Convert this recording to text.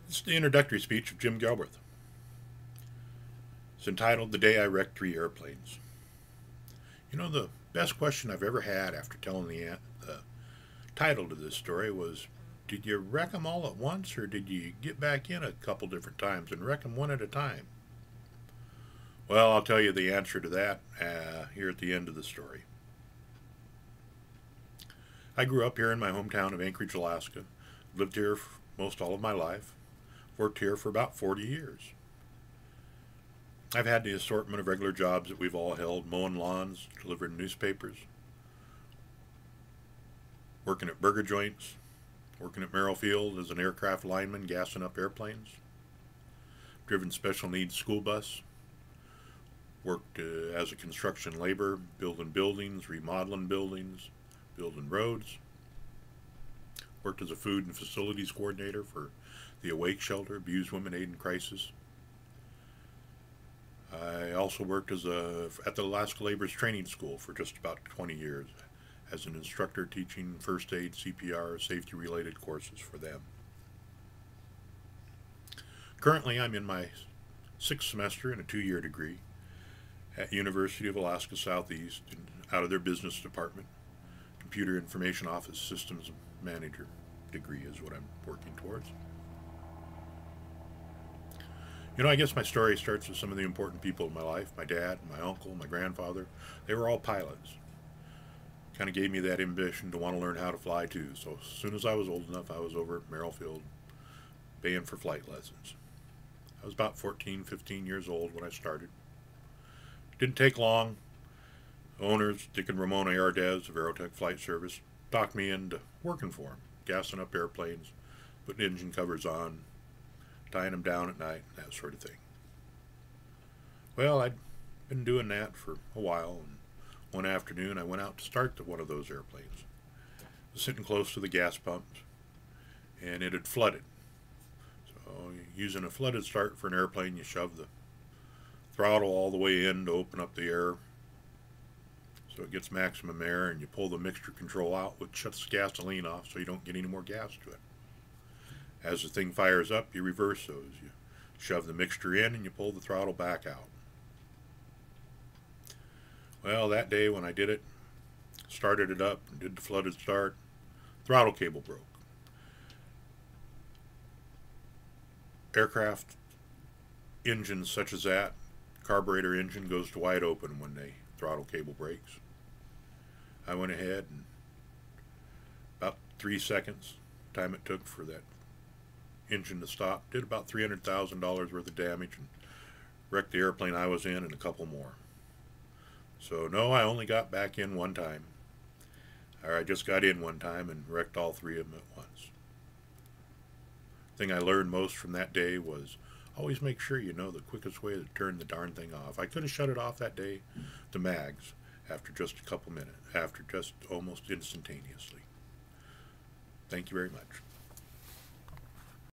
It's the introductory speech of Jim Galbraith. It's entitled The Day I Wrecked 3 Airplanes. You know, the best question I've ever had after telling the title to this story was, did you wreck them all at once, or did you get back in a couple different times and wreck them one at a time? Well, I'll tell you the answer to that here at the end of the story. I grew up here in my hometown of Anchorage, Alaska. Lived here for most all of my life. Worked here for about 40 years. I've had the assortment of regular jobs that we've all held: mowing lawns, delivering newspapers, working at burger joints, working at Merrill Field as an aircraft lineman gassing up airplanes, driven special needs school bus, worked as a construction laborer, building buildings, remodeling buildings, building roads, worked as a food and facilities coordinator for the Awake Shelter, Abused Women Aid in Crisis. I also worked at the Alaska Laborers Training School for just about 20 years as an instructor teaching first aid, CPR, safety-related courses for them. Currently, I'm in my 6th semester in a 2-year degree at University of Alaska Southeast, out of their business department. Computer Information Office Systems Manager degree is what I'm working towards. You know, I guess my story starts with some of the important people in my life. My dad, my uncle, my grandfather. They were all pilots. Kind of gave me that ambition to want to learn how to fly too. So as soon as I was old enough, I was over at Merrill Field paying for flight lessons. I was about 14, 15 years old when I started. Didn't take long. Owners, Dick and Ramona Ardez of Aerotech Flight Service, talked me into working for them, gassing up airplanes, putting engine covers on, tying them down at night, that sort of thing. Well, I'd been doing that for a while, and one afternoon I went out to start one of those airplanes. I was sitting close to the gas pumps, and it had flooded. So, using a flooded start for an airplane, you shove the throttle all the way in to open up the air so it gets maximum air, and you pull the mixture control out, which shuts the gasoline off so you don't get any more gas to it. As the thing fires up, you reverse those. You shove the mixture in and you pull the throttle back out. Well, that day when I did it, started it up and did the flooded start, throttle cable broke. Aircraft engines such as that, carburetor engine, goes to wide open when the throttle cable breaks. I went ahead and about 3 seconds, time it took for that engine to stop, did about $300,000 worth of damage and wrecked the airplane I was in and a couple more. So no, I only got back in one time. Or I just got in one time and wrecked all 3 of them at once. The thing I learned most from that day was always make sure you know the quickest way to turn the darn thing off. I could have shut it off that day, the mags, after just a couple minutes, after just almost instantaneously. Thank you very much.